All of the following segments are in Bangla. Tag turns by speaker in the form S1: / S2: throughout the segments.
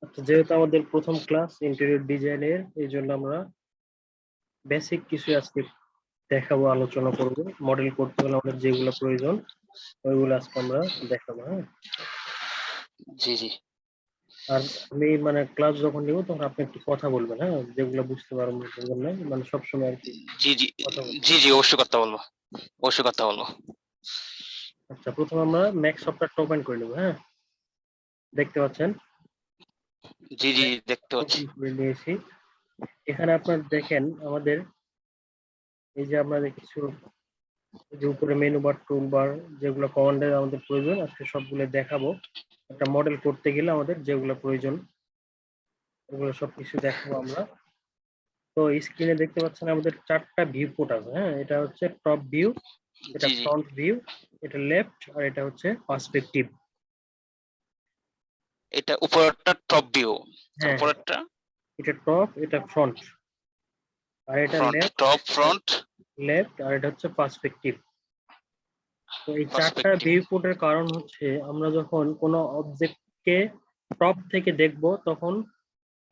S1: আচ্ছা, যেহেতু আমাদের প্রথম ক্লাস ইন্টেরিয়র ডিজাইনের, এই জন্য আমরা বেসিক কিছু আজকে দেখাবো, আলোচনা করব। মডেল করতে হলে আমাদের যেগুলো প্রয়োজন ওইগুলো আজকে আমরা দেখাবো। হ্যাঁ,
S2: জি জি
S1: আর আমি মানে ক্লাস যখন নিব তখন আপনি একটু কথা বলবেন, হ্যাঁ, যেগুলো বুঝতে পারবেন না, মানে সবসময় আর কি
S2: জি জি
S1: কথা বলবেন।
S2: জি জি অবশ্যই কথা বলবো, অবশ্যই কথা বলবো।
S1: আচ্ছা, প্রথমে আমরা ম্যাক্স সফটওয়্যারটা ওপেন করে নেব। হ্যাঁ, দেখতে পাচ্ছেন
S2: জি জি দেখতে পাচ্ছি।
S1: ওপেন করে নিয়েছি। এখানে আপনার দেখেন আমাদের এই যে আপনাদের কিছু যে উপরে মেনু বার, টুল বার, যেগুলো কমান্ডের আমাদের প্রয়োজন আজকে সবগুলো দেখাবো। একটা মডেল করতে গেলে আমাদের যেগুলো প্রয়োজন ওগুলো সবকিছু দেখাবো আমরা। তো স্ক্রিনে দেখতে পাচ্ছেন আমাদের চারটা ভিউ পোর্ট আছে। হ্যাঁ, এটা হচ্ছে টপ ভিউ, এটা
S2: জি জি
S1: ফ্রন্ট ভিউ, এটা লেফট, আর এটা হচ্ছে পার্সপেক্টিভ।
S2: এটা উপরেরটা টপ ভিউ,
S1: হ্যাঁ হ্যাঁ,
S2: উপরেরটা
S1: এটা টপ, এটা ফ্রন্ট, আর এটা
S2: front,
S1: left,
S2: top front
S1: left, আর এটা হচ্ছে পার্সপেক্টিভ। তো এই চারটা
S2: পার্সপেক্টিভ।
S1: ভিউ পোর্টের কারণ হচ্ছে আমরা যখন কোনো অবজেক্টকে টপ থেকে দেখব তখন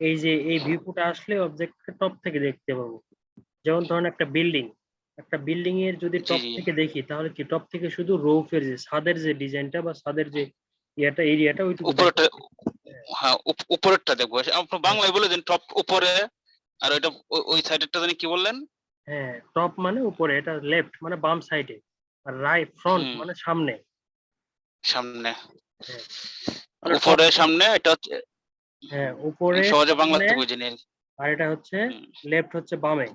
S1: এই যে এই ভিউ পোর্টে আসলে অবজেক্টকে টপ থেকে দেখতে পাবো। যেমন ধরেন একটা বিল্ডিং এর যদি
S2: জি
S1: টপ
S2: জি
S1: থেকে দেখি তাহলে কি টপ থেকে শুধু রুফের যে ছাদের যে ডিজাইনটা বা ছাদের যে এরিয়াটা ওইটুকু দেখা
S2: উপরেরটা,
S1: যায়।
S2: হ্যাঁ উপরেরটা দেখবো। আপনি
S1: হ্যাঁ
S2: বাংলায় বলে দেন টপ উপরে, আর ওইটা ওই সাইডেরটা জানি কি বললেন?
S1: হ্যাঁ, টপ মানে উপরে, এটা লেফট মানে বাম সাইডে, আর রাইট ফ্রন্ট
S2: হুম,
S1: মানে সামনে।
S2: সামনে।
S1: হ্যাঁ, তাহলে টপ,
S2: উপরে সামনে এটা হচ্ছে,
S1: হ্যাঁ উপরে
S2: সহজে
S1: সামনে,
S2: বাংলাতে বুঝে নিন।
S1: আর এটা হচ্ছে
S2: হুম,
S1: লেফট হচ্ছে বামে,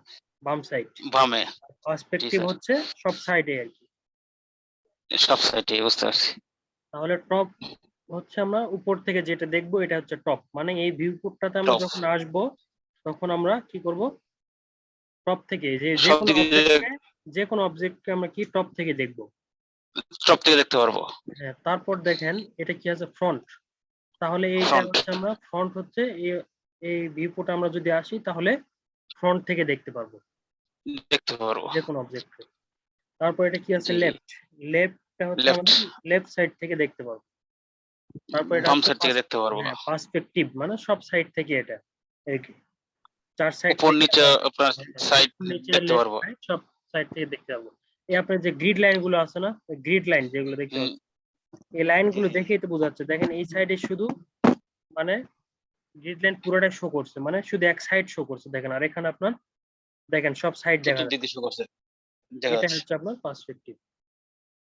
S1: বাম সাইড।
S2: বামে। জি
S1: পার্সপেক্টিভ
S2: স্যার,
S1: হচ্ছে সব সাইডে আর কি।
S2: সব সাইডে বুঝতে পারছি।
S1: তাহলে টপ হচ্ছে আমরা উপর থেকে যেটা দেখবো এটা হচ্ছে টপ, মানে এই ভিউ পোর্টটাতে আমরা
S2: টপ
S1: যখন আসবো তখন আমরা কি করব, টপ থেকে যে যে
S2: সব
S1: কোনো
S2: দিকে,
S1: অবজেক্টকে, যে কোনো অবজেক্টকে আমরা কি টপ থেকে দেখবো।
S2: টপ থেকে দেখতে পারবো।
S1: হ্যাঁ, তারপর দেখেন এটা কি আছে, ফ্রন্ট। তাহলে এইটা
S2: ফ্রন্ট
S1: হচ্ছে আমরা ফ্রন্ট হচ্ছে এই ভিউ পোর্টে আমরা যদি আসি তাহলে ফ্রন্ট থেকে দেখতে পারবো
S2: দেখতে পারবো।
S1: যে কোনো অবজেক্টকে। তারপর এটা কি আছে,
S2: জি জি
S1: লেফট। লেফটটা হচ্ছে
S2: লেফট,
S1: আমাদের লেফট সাইড থেকে দেখতে পারবো। তারপর এটা
S2: বাম
S1: হচ্ছে
S2: সাইড থেকে দেখতে পারবো।
S1: হ্যাঁ পার্সপেক্টিভ, মানে সব সাইড থেকে এটা এই কি, চার সাইড
S2: উপর
S1: থেকে
S2: নিচে
S1: আমরা
S2: আপনার সাইড
S1: নিচে
S2: দেখতে
S1: লেফট
S2: পারবো।
S1: রাইট সব সাইড থেকে দেখতে পাবো। এই আপনার যে গ্রিড লাইন গুলো আছে না, গ্রিড লাইন যেগুলো দেখতে
S2: হুম,
S1: পাচ্ছেন, এই লাইন
S2: জি
S1: গুলো
S2: জি
S1: দেখেই তো বোঝা যাচ্ছে। দেখেন এই সাইডে শুধু মানে গ্রিড লাইন পুরোটাই শো করছে, মানে শুধু এক সাইড শো করছে দেখেন, আর এখানে আপনার দেখেন সব সাইড দেখা
S2: চতুর্দিক
S1: যাচ্ছে।
S2: দিয়ে শুরু করছে, দেখা
S1: এটা
S2: যাচ্ছে।
S1: হচ্ছে আপনার পার্সপেক্টিভ।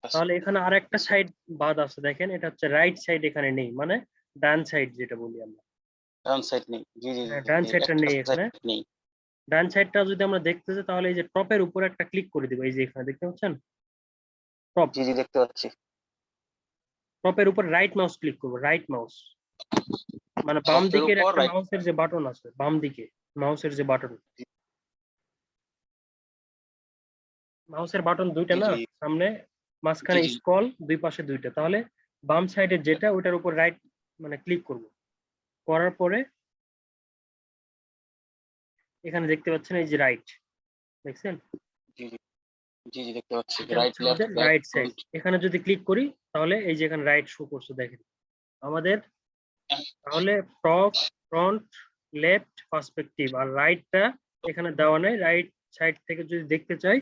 S1: তাহলে এখানে আর একটা সাইড বাদ আছে, দেখেন এটা হচ্ছে রাইট সাইড, এখানে নেই, মানে ডান সাইড যেটা বলি আমরা।
S2: ডান সাইড নেই, জি জি
S1: হ্যাঁ,
S2: জি,
S1: ডান সাইডটা
S2: একটা
S1: নেই
S2: সাইড
S1: এখানে।
S2: নেই।
S1: ডান সাইডটা যদি আমরা দেখতে চাই তাহলে এই যে টপের উপরে একটা ক্লিক করে দিব, এই যে এখানে দেখতে পাচ্ছেন টপ,
S2: জি জি দেখতে পাচ্ছি।
S1: টপের উপর রাইট মাউস ক্লিক করবো, রাইট মাউস মানে বাম
S2: টপের
S1: দিকের
S2: উপর
S1: একটা
S2: রাইট।
S1: মাউসের যে বাটন আছে, বাম দিকে মাউসের যে বাটন, মাউসের বাটন দুইটা
S2: জি
S1: না
S2: জি
S1: সামনে,
S2: জি
S1: মাঝখানে
S2: জি
S1: স্ক্রল, দুই পাশে দুইটা। তাহলে বাম সাইডে যেটা ওটার উপর রাইট মানে ক্লিক করব, করার পরে এখানে দেখতে পাচ্ছেন এই যে রাইট, দেখছেন
S2: জি জি জি জি দেখতে পাচ্ছি।
S1: এটা
S2: রাইট
S1: হচ্ছে
S2: লেফট
S1: আমাদের
S2: ব্যাক
S1: রাইট সাইড।
S2: ফ্রন্ট।
S1: এখানে যদি ক্লিক করি তাহলে এই যে এখানে রাইট শো করছে দেখেন আমাদের। তাহলে টপ, ফ্রন্ট, লেফট, পার্সপেক্টিভ, আর রাইটটা এখানে দেওয়া নেই। রাইট সাইড থেকে যদি দেখতে চাই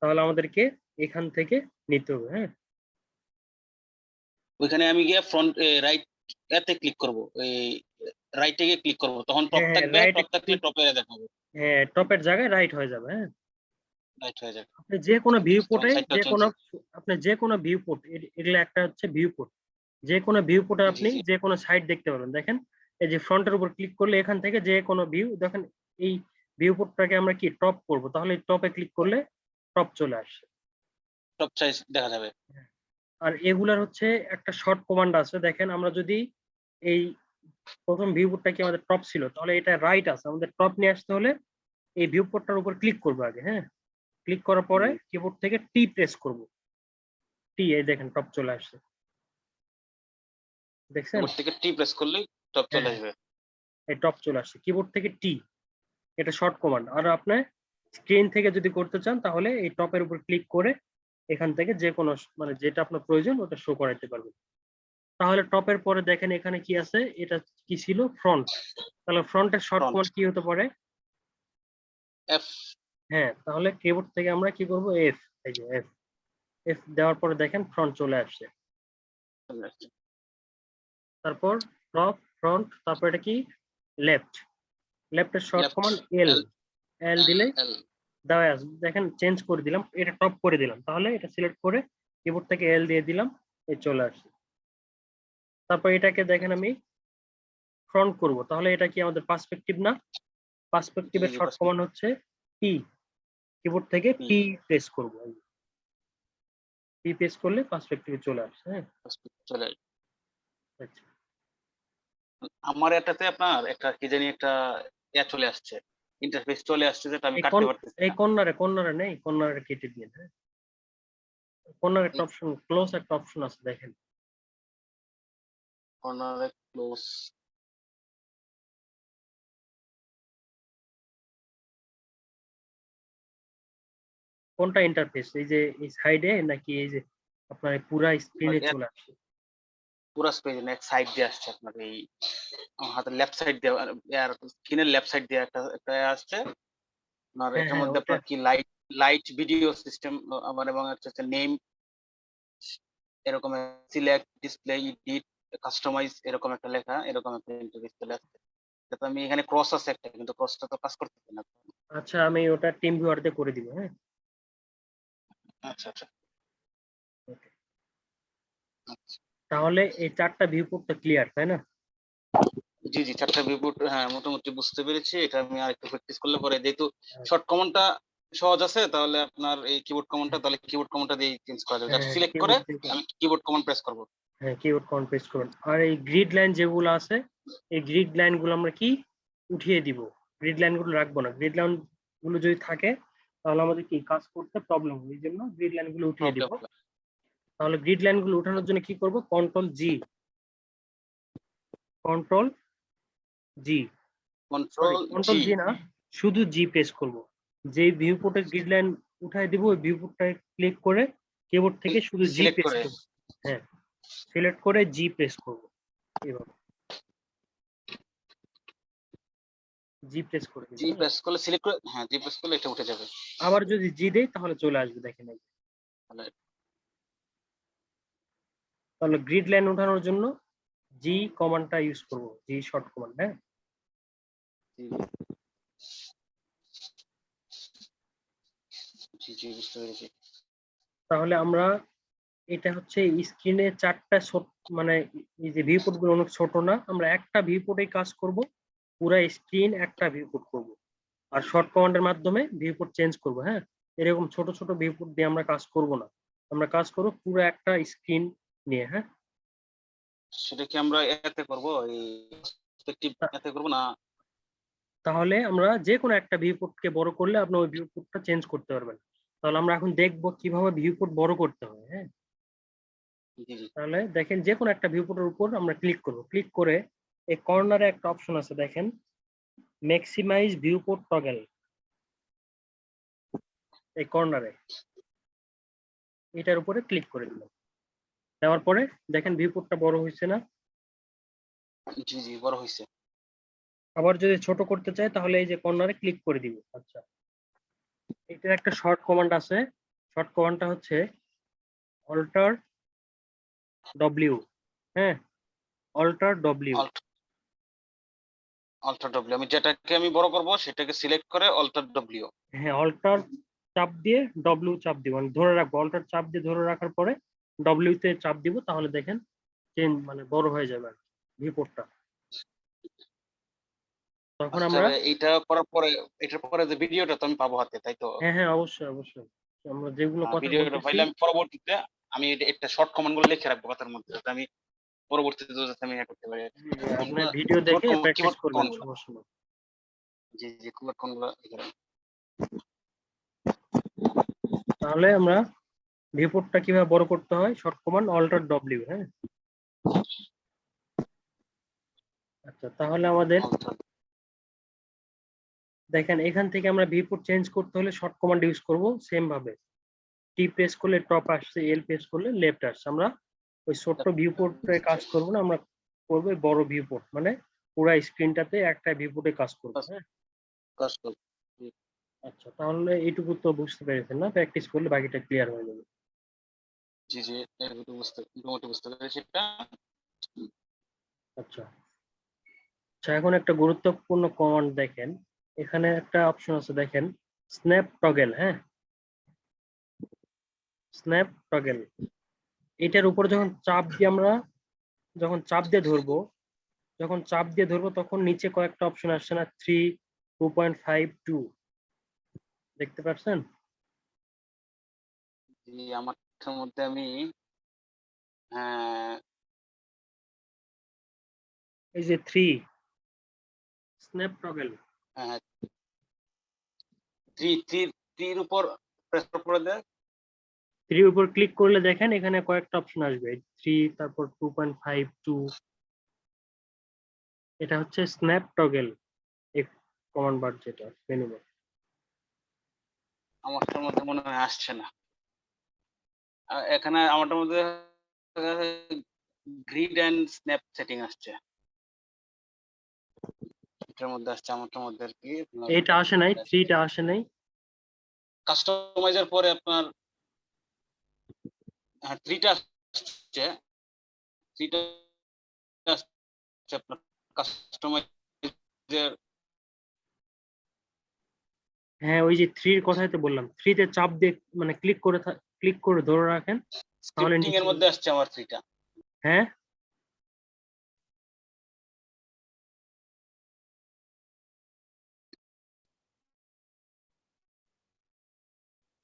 S1: তাহলে আমাদেরকে এখান থেকে নিতে হবে। হ্যাঁ
S2: ওইখানে আমি গিয়ে ফ্রন্ট রাইট এতে ক্লিক করব, ওই রাইটে গিয়ে ক্লিক করব, তখন টপ
S1: হ্যাঁ হ্যাঁ,
S2: থাকবে,
S1: রাইট
S2: টপ থাকলে টপে দেখাবে,
S1: হ্যাঁ টপের জায়গায় রাইট হয়ে যাবে। হ্যাঁ,
S2: রাইট হয়ে যাবে।
S1: আপনি যে কোনো ভিউ
S2: তখন
S1: পোর্টে,
S2: সাইডটা
S1: যে কোনো,
S2: চলছে।
S1: আপনি যে কোনো ভিউ পোর্ট, এগুলো একটা হচ্ছে ভিউ পোর্ট, যে কোনো ভিউ পোর্টে
S2: জি
S1: আপনি
S2: জি
S1: যে কোনো সাইড দেখতে পারবেন। দেখেন এই যে ফ্রন্টের উপর ক্লিক করলে এখান থেকে যে কোনো ভিউ দেখেন, এই ভিউ পোর্টটাকে আমরা কি টপ করব, তাহলে টপে ক্লিক করলে টপ চলে আসে।
S2: টপ সাইজ দেখা যাবে।
S1: আর এগুলার হচ্ছে একটা শর্ট কমান্ড আছে, দেখেন আমরা যদি এই প্রথম ভিউ পোর্টটা কি আমাদের টপ ছিল, তাহলে এটা রাইট আছে, আমাদের টপ নিয়ে আসতে হলে এই ভিউ পোর্টটার উপর ক্লিক করবো আগে। হ্যাঁ, ক্লিক করার পরে কিবোর্ড থেকে টি প্রেস করব, টি, এই দেখেন টপ চলে আসছে, দেখছেন।
S2: কিবোর্ড থেকে টি প্রেস করলেই টপ চলে
S1: হ্যাঁ,
S2: আসবে।
S1: এই টপ চলে আসছে কিবোর্ড থেকে টি, এটা শর্ট কমান্ড। আর আপনি স্ক্রিন থেকে যদি করতে চান তাহলে এই টপের উপর ক্লিক করে এখান থেকে যে কোনো মানে যেটা আপনার প্রয়োজন ওটা শো করাইতে পারবেন। তাহলে টপের পরে দেখেন এখানে কি আছে, এটা কি ছিল, ফ্রন্ট। তাহলে ফ্রন্টের শর্ট
S2: ফ্রন্ট
S1: কমান্ড কি হতে পারে?
S2: এফ
S1: হ্যাঁ, তাহলে কিবোর্ড থেকে আমরা কি করব, এফ, এই যে এফ, এফ দেওয়ার পরে দেখেন ফ্রন্ট চলে আসছে। তারপর টপ, ফ্রন্ট, তারপর এটা কি, লেফট, লেফটের শর্ট
S2: লেফট
S1: কমান্ড এল,
S2: এল
S1: এল দিলে
S2: এল
S1: দেওয়া আছে। দেখেন চেঞ্জ করে দিলাম, এটা টপ করে দিলাম, তাহলে এটা সিলেক্ট করে কিবোর্ড থেকে এল দিয়ে দিলাম, এই চলে আসছে। তারপর এটাকে দেখেন আমি ফ্রন্ট করব, তাহলে এটা কি আমাদের পার্সপেক্টিভ না? পার্সপেক্টিভের শর্ট কমান্ড হচ্ছে পি, কিবোর্ড থেকে পি প্রেস করব, পি প্রেস করলে পার্সপেক্টিভে চলে আসছে। হ্যাঁ,
S2: চলে আসবে।
S1: আচ্ছা,
S2: আমার এটাতে আপনার একটা কি জানি একটা চলে আসছে, ইন্টারফেস চলে আসছে, যেটা আমি কাটতে পারতেছি
S1: এই
S2: না।
S1: কর্নারে নেই, কর্নারে কেটে দিন। হ্যাঁ, কর্নারে একটা অপশন, ক্লোজ একটা অপশন আছে দেখেন।
S2: কর্নারে ক্লোজ,
S1: কোনটা ইন্টারফেস, এই যে এই সাইডে নাকি এই যে আপনার পুরা স্ক্রিনে চলে আসছে?
S2: পুরো পেজ এক সাইড দিয়ে আসছে আপনার এই আমার হাতের লেফট সাইড দিয়ে, আর স্ক্রিনের লেফট সাইড দিয়ে একটা আসছে আপনার।
S1: হ্যাঁ
S2: এটার
S1: হ্যাঁ,
S2: মধ্যে
S1: ওটা
S2: আপনার কি লাইট ভিডিও সিস্টেম আমার, এবং হচ্ছে নেম, এরকম সিলেক্ট, ডিসপ্লে, এডিট, কাস্টমাইজ, এরকম একটা লেখা, এরকম একটা ইন্টারফেস চলে আসছে। তো আমি এখানে ক্রস আছে একটা, কিন্তু ক্রসটা তো কাজ করতেছে না।
S1: আচ্ছা, আমি ওটা টিম ভিউয়ার দিয়ে করে দিব। হ্যাঁ,
S2: আচ্ছা আচ্ছা
S1: okay.
S2: আচ্ছা।
S1: তাহলে এই চারটা ভিউ পোর্টটা ক্লিয়ার, তাই না?
S2: জি জি, চারটা ভিউপোর্ট, হ্যাঁ মোটামুটি বুঝতে পেরেছি। এটা আমি আরেকটু প্র্যাকটিস করলে পরে, যেহেতু শর্ট কমান্ডটা সহজ আছে, তাহলে আপনার এই কিবোর্ড কমান্ডটা, তাহলে কিবোর্ড কমান্ডটা দিয়ে চেঞ্জ করা যাবে। জাস্ট
S1: হ্যাঁ,
S2: সিলেক্ট করে
S1: কিবোর্ড দিয়ে
S2: আমি কিবোর্ড কমান্ড প্রেস করব।
S1: হ্যাঁ, কিবোর্ড কমান্ড প্রেস করুন। আর এই গ্রিড লাইন যেগুলো আছে, এই গ্রিড লাইন গুলো আমরা কি উঠিয়ে দিব, গ্রিড লাইন গুলো রাখবো না। গ্রিড লাইন গুলো যদি থাকে তাহলে আমাদের কি কাজ করতে প্রবলেম হবে, এই জন্য গ্রিড লাইন গুলো উঠিয়ে দিব।
S2: প্রবলেম,
S1: তাহলে গ্রিড লাইন গুলো উঠানোর জন্য কি করব, control G, control G, sorry
S2: control
S1: control
S2: G,
S1: G না, শুধু জি প্রেস করব। যে ভিউ পোর্টের গ্রিড লাইন উঠাই দিব, ওই ভিউ পোর্টটায় ক্লিক করে কিবোর্ড থেকে শুধু জি
S2: সিলেক্ট
S1: প্রেস
S2: করে,
S1: করব। হ্যাঁ, সিলেক্ট করে জি প্রেস করব, এভাবে জি প্রেস করে দিব।
S2: জি প্রেস করলে, সিলেক্ট করে, হ্যাঁ জি প্রেস করলে এটা উঠে যাবে।
S1: আবার যদি জি দেই তাহলে চলে আসবে, দেখেন এই।
S2: তাহলে
S1: তাহলে গ্রিড লাইন ওঠানোর জন্য জি কমান্ডটা ইউজ করব, জি শর্ট কমান্ড। হ্যাঁ,
S2: জি জি বুঝতে পেরেছি।
S1: তাহলে আমরা এটা হচ্ছে স্ক্রিনে চারটা মানে এই যে ভিউ পোর্ট গুলো অনেক ছোট না, আমরা একটা ভিউ পোর্টেই কাজ করব, পুরো স্ক্রিন একটা ভিউ পোর্ট করব। আর শর্ট কমান্ডের মাধ্যমে ভিউ পোর্ট চেঞ্জ করব। হ্যাঁ, এরকম ছোট ছোট ভিউ পোর্ট দিয়ে আমরা কাজ করব না, আমরা কাজ করব পুরো একটা স্ক্রিন নিয়ে। হ্যাঁ,
S2: সেটা কি আমরা এতে করব, এই পার্সপেক্টিভ এতে করব না?
S1: তাহলে আমরা যে কোনো একটা ভিউ পোর্টকে বড় করলে আপনি ওই ভিউ পোর্টটা চেঞ্জ করতে পারবেন। তাহলে আমরা এখন দেখব কিভাবে ভিউ পোর্ট বড় করতে হয়। হ্যাঁ,
S2: জি জি,
S1: তাহলে দেখেন যে কোনো একটা ভিউ পোর্টের উপর আমরা ক্লিক করব, ক্লিক করে এই কর্নারে একটা অপশন আছে দেখেন, ম্যাক্সিমাইজ ভিউ পোর্ট টগল, এই কর্নারে এটার উপরে ক্লিক করে দিলাম। দেওয়ার পরে দেখেন ভিউ পোর্টটা বড় হয়েছে না?
S2: জি জি বড় হয়েছে।
S1: আবার যদি ছোট করতে চাই তাহলে এই যে কর্নারে ক্লিক করে দিব। আচ্ছা, এটার একটা শর্ট কমান্ড আছে, শর্ট কমান্ডটা হচ্ছে অল্টার ডব্লিউ। হ্যাঁ, অল্টার ডব্লিউ।
S2: অল্টার ডব্লিউ, আমি যেটাকে আমি বড় করব সেটাকে সিলেক্ট করে অল্টার ডব্লিউ।
S1: হ্যাঁ, অল্টার চাপ দিয়ে ডব্লিউ চাপ দিব, মানে ধরে রাখবো, অল্টার চাপ দিয়ে ধরে রাখার পরে ডব্লিউ তে চাপ দিব, তাহলে দেখেন চেঞ্জ মানে বড় হয়ে যাবে আর ভিউপোর্টটা। তখন
S2: আচ্ছা,
S1: আমরা,
S2: এইটা করার পরে, এটার পরে যে ভিডিওটা তো আমি পাবো হাতে, তাই তো?
S1: হ্যাঁ হ্যাঁ, অবশ্যই অবশ্যই, আমরা যেগুলো কথা
S2: ভিডিওটা
S1: বলতেছি,
S2: পাইলে আমি পরবর্তীতে আমি একটা শর্ট কমান্ড গুলো লিখে রাখবো কথার মধ্যে, যাতে আমি পরবর্তীতে যাতে আমি করতে পারি।
S1: আপনি ভিডিও দেখে প্র্যাকটিস
S2: কিবোর্ড
S1: করবেন,
S2: কমান্ড গুলো,
S1: সমস্যা নেই।
S2: জি জি কিবোর্ড কমান্ড গুলো লিখে রাখবো।
S1: তাহলে আমরা ভিউপোর্টটা কিভাবে বড় করতে হয়, শর্ট কমান্ড অল্টার ডব্লিউ। হ্যাঁ, আচ্ছা, তাহলে আমাদের দেখেন এখান থেকে আমরা ভিউপোর্ট চেঞ্জ করতে হলে শর্ট কমান্ড ইউজ করব সেম ভাবে। টি প্রেস করলে টপ আসছে, এল প্রেস করলে লেফট আসছে। আমরা ওই ছোট্ট ভিউ পোর্টে কাজ করবো না, আমরা করবো বড় ভিউ পোর্ট, মানে পুরো স্ক্রিনটাতে একটা ভিউ পোর্টে কাজ করবো। হ্যাঁ,
S2: কাজ করবে।
S1: আচ্ছা, তাহলে এইটুকু তো বুঝতে পেরেছেন না? প্র্যাকটিস করলে বাকিটা ক্লিয়ার হয়ে যাবে।
S2: জি জি, এটুকু মোটামুটি বুঝতে পেরেছি এটা।
S1: আচ্ছা আচ্ছা, এখন একটা গুরুত্বপূর্ণ কমান্ড দেখেন, এখানে একটা অপশন আছে দেখেন, স্ন্যাপ টগেল। হ্যাঁ, স্ন্যাপ টগেল, এটার উপর যখন চাপ দিয়ে আমরা যখন চাপ দিয়ে ধরবো যখন চাপ দিয়ে ধরবো তখন নিচে কয়েকটা অপশন আসছে না, 3, 2.5, 2, দেখতে পাচ্ছেন?
S2: জি, আমারটার মধ্যে আমি হ্যাঁ
S1: এই যে 3 স্ন্যাপ টগেল,
S2: হ্যাঁ, থ্রির উপর প্রেস করে দেয়।
S1: 3 উপর ক্লিক করলে দেখেন এখানে কয়েকটা অপশন আসবে, 3, তারপর 2.5, 2, এটা হচ্ছে স্ন্যাপ টগেল এক কমান্ড বার, যেটা মেনু বার।
S2: আমারটার মধ্যে মনে হয় আসছে না। এখানে আমারটার মধ্যে গ্রিড এন্ড স্ন্যাপ সেটিং আসছে, এটার মধ্যে আসছে আমারটার মধ্যে আর কি।
S1: এটা আসে নাই, 3টা আসে নাই।
S2: কাস্টমাইজের পরে আপনার হ্যাঁ থ্রিটা আসছে, থ্রিটা আসছে আপনার কাস্টমাইজের।
S1: হ্যাঁ, ওই যে 3 এর কথাই তো বললাম, 3 তে চাপ দিয়ে মানে ক্লিক করে ধরে রাখেন, তাহলে
S2: স্ক্রিপ্টিং
S1: নিচে।
S2: এর মধ্যে আসছে আমার থ্রিটা।
S1: হ্যাঁ,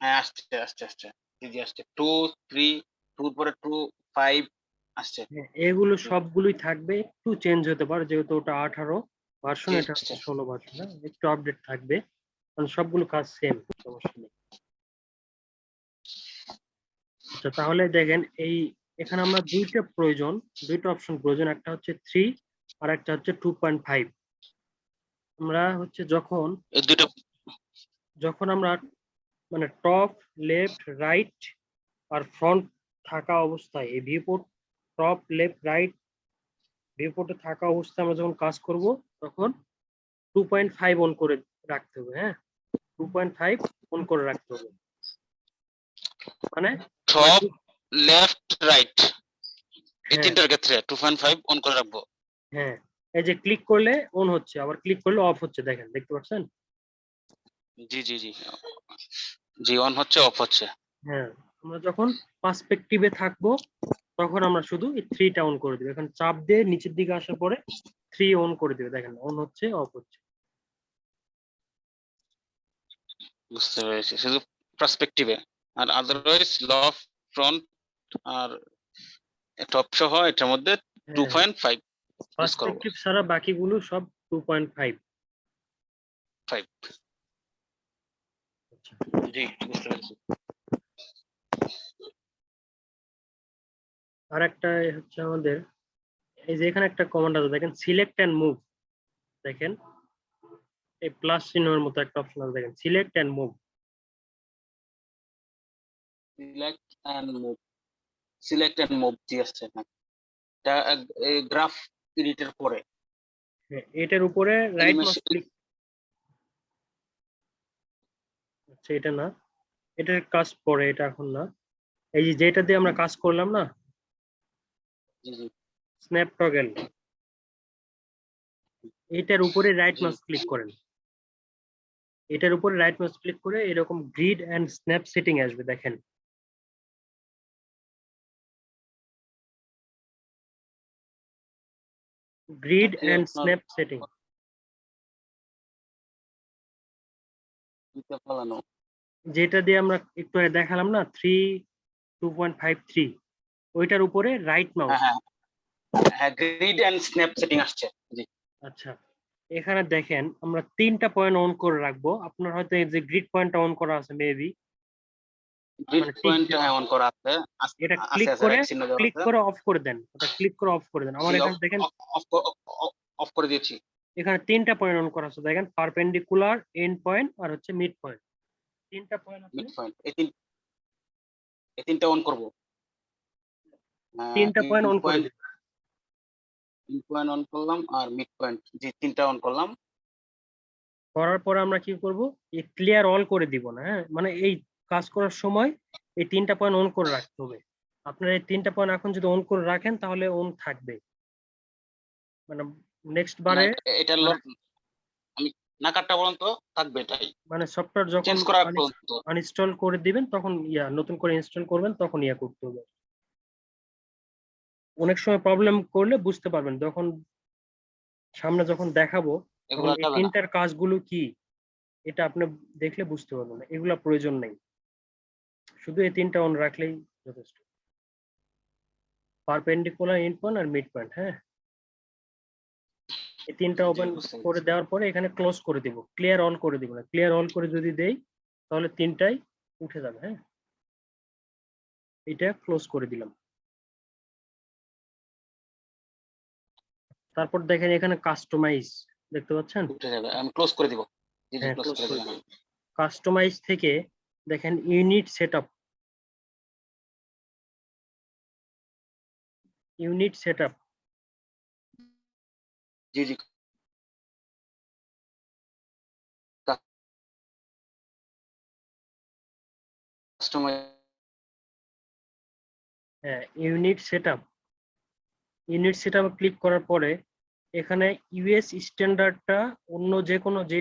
S2: হ্যাঁ আসছে আসছে আসছে, জি জি আসছে 2, 3, 2 পরে 2, 5 আসছে।
S1: হ্যাঁ, এগুলো সবগুলোই থাকবে, একটু চেঞ্জ হতে পারে যেহেতু ওটা 18 ভার্সন,
S2: জি
S1: এটা
S2: আসছে।
S1: হচ্ছে 16 ভার্সন, একটু আপডেট থাকবে, কারণ সবগুলো কাজ সেম, সমস্যা নেই। আচ্ছা, তাহলে দেখেন এখানে আমরা দুইটা অপশন প্রয়োজন, একটা হচ্ছে 3 আর একটা হচ্ছে 2.5। আমরা হচ্ছে যখন
S2: এই দুটো
S1: যখন আমরা মানে টপ, লেফট, রাইট আর ফ্রন্ট থাকা অবস্থায়, এই ভিউপোর্ট টপ, লেফট, রাইট ভিউপোর্টে থাকা অবস্থায় আমরা যখন কাজ করব, তখন 2.5 অন করে রাখতে হবে। হ্যাঁ, 2.5 অন করে রাখতে হবে, মানে আমার
S2: টপ, লেফট, রাইট এই
S1: হ্যাঁ
S2: তিনটার ক্ষেত্রে 2.5 অন করে রাখবো।
S1: হ্যাঁ, এই যে ক্লিক করলে অন হচ্ছে, আবার ক্লিক করলে অফ হচ্ছে, দেখেন, দেখতে পাচ্ছেন?
S2: জি জি জি জি, অন হচ্ছে অফ হচ্ছে।
S1: হ্যাঁ, আমরা যখন পার্সপেক্টিভে থাকবো তখন আমরা শুধু এই 3টা অন করে দিব, এখন চাপ দিয়ে নিচের দিকে আসার পরে 3 অন করে দিবে, দেখেন অন হচ্ছে, অফ হচ্ছে।
S2: বুঝতে পেরেছি, শুধু পার্সপেক্টিভে, আর আদারওয়াইজ লফট, ফ্রন্ট আর টপ সহ এটার মধ্যে
S1: হ্যাঁ,
S2: 2.5 ইউজ করবো।
S1: পার্সপেক্টিভ ছাড়া বাকিগুলো সব 2.5।
S2: 5 জি বুঝতে পেরেছি।
S1: আর একটা হচ্ছে আমাদের, এই যে এখানে একটা কমান্ড আছে দেখেন, সিলেক্ট এন্ড মুভ, দেখেন এই প্লাস চিহ্নের মতো একটা অপশন আছে, দেখেন select and move.
S2: Select and move, select and move G আসছে না, এটা গ্রাফ এডিটের পরে
S1: এটার উপরে রাইট মাউস
S2: অ্যানিমেশন।
S1: ক্লিক, আচ্ছা এটা না, এটার কাজ পরে, এটা এখন না। এই যে যেটা দিয়ে আমরা কাজ করলাম না,
S2: জি জি
S1: স্ন্যাপ টগেল, এটার উপরে রাইট
S2: জি
S1: মাউস ক্লিক করেন, এটার উপরে রাইট মাউস ক্লিক করে এরকম গ্রিড এন্ড স্ন্যাপ সেটিং আসবে, দেখেন গ্রিড
S2: এতে
S1: এন্ড
S2: আপনার
S1: স্ন্যাপ সেটিং।
S2: দিতে পালানো।
S1: যেটা দিয়ে আমরা একটু আগে দেখালাম না, 2.5, 3, ওইটার উপরে রাইট
S2: হ্যাঁ
S1: মাউস।
S2: হ্যাঁ হ্যাঁ, গ্রিড এন্ড স্ন্যাপ সেটিং আসছে। জি,
S1: আচ্ছা, এখানে দেখেন আমরা 3টা পয়েন্ট অন করে রাখবো, আপনার হয়তো এই যে গ্রিড পয়েন্টটা অন করা আছে মেবি,
S2: গ্রিড
S1: মানে টিক
S2: পয়েন্ট
S1: দেওয়া,
S2: হ্যাঁ অন করা আছে,
S1: এটা
S2: আছে
S1: ক্লিক
S2: আছে
S1: করে
S2: রাইট চিহ্ন দেওয়া আছে।
S1: অফ করে দেন, ওটা ক্লিক করে অফ করে দেন। আমার
S2: জি
S1: এখানে
S2: অফ
S1: দেখেন
S2: অফ অফ করে দিয়েছি।
S1: এখানে 3টা পয়েন্ট অন করা আছে, দেখেন পারপেন্ডিকুলার, এন্ড পয়েন্ট আর হচ্ছে মিড পয়েন্ট, 3টা পয়েন্ট আছে।
S2: মিড পয়েন্ট এই তিন এই তিনটা অন করব।
S1: 3টা পয়েন্ট অন করে
S2: পয়েন্ট
S1: দিবেন।
S2: পয়েন্ট অন করলাম আর মিড পয়েন্ট, যে তিনটা অন করলাম।
S1: করার পরে আমরা কি করব, এই ক্লিয়ার অল করে দিব না, হ্যাঁ, মানে এই কাজ করার সময় এই 3টা পয়েন্ট অন করে রাখতে হবে। আপনার এই 3টা পয়েন্ট এখন যদি অন করে রাখেন তাহলে অন থাকবে, মানে নেক্সট
S2: না,
S1: বারে
S2: এটা
S1: মানে
S2: আমি না কাটটা পর্যন্ত থাকবে এটাই,
S1: মানে সফটওয়্যার যখন
S2: চেঞ্জ করার পর্যন্ত।
S1: আনইনস্টল করে দিবেন তখন নতুন করে ইনস্টল করবেন তখন করতে হবে। অনেক সময় প্রবলেম করলে বুঝতে পারবেন যখন সামনে যখন দেখাবো, তখন
S2: এগুলো
S1: এই
S2: যাবে না।
S1: তিনটার কাজগুলো কি এটা আপনি দেখলে বুঝতে পারবেন না, এগুলা প্রয়োজন নেই, শুধু এই 3টা অন রাখলেই যথেষ্ট। পারপেন্ডিকুলার এন্ড পয়েন্ট আর মিড পয়েন্ট, হ্যাঁ, এই 3টা
S2: জি,
S1: ওপেন
S2: বুঝতে
S1: করে
S2: পেরেছি।
S1: দেওয়ার পরে এখানে ক্লোজ করে দিব, ক্লিয়ার অল করে দিব না, ক্লিয়ার অল করে যদি দেই তাহলে 3টাই উঠে যাবে, হ্যাঁ, এটা ক্লোজ করে দিলাম। তারপর দেখেন এখানে কাস্টমাইজ দেখতে পাচ্ছেন,
S2: উঠে যাবে, আমি ক্লোজ করে দিব। জি জি,
S1: হ্যাঁ
S2: ক্লোজ
S1: ক্লোজ
S2: করে
S1: করে
S2: দিলাম
S1: দিলাম।
S2: আমি।
S1: কাস্টমাইজ থেকে দেখেন ইউনিট সেটআপ, ইউনিট সেটআপ
S2: জি জি, কাস্টমার।
S1: হ্যাঁ unit setup, unit setup click করার পরে এখানে ইউএস স্ট্যান্ডার্ডটা অন্য যে কোনো যে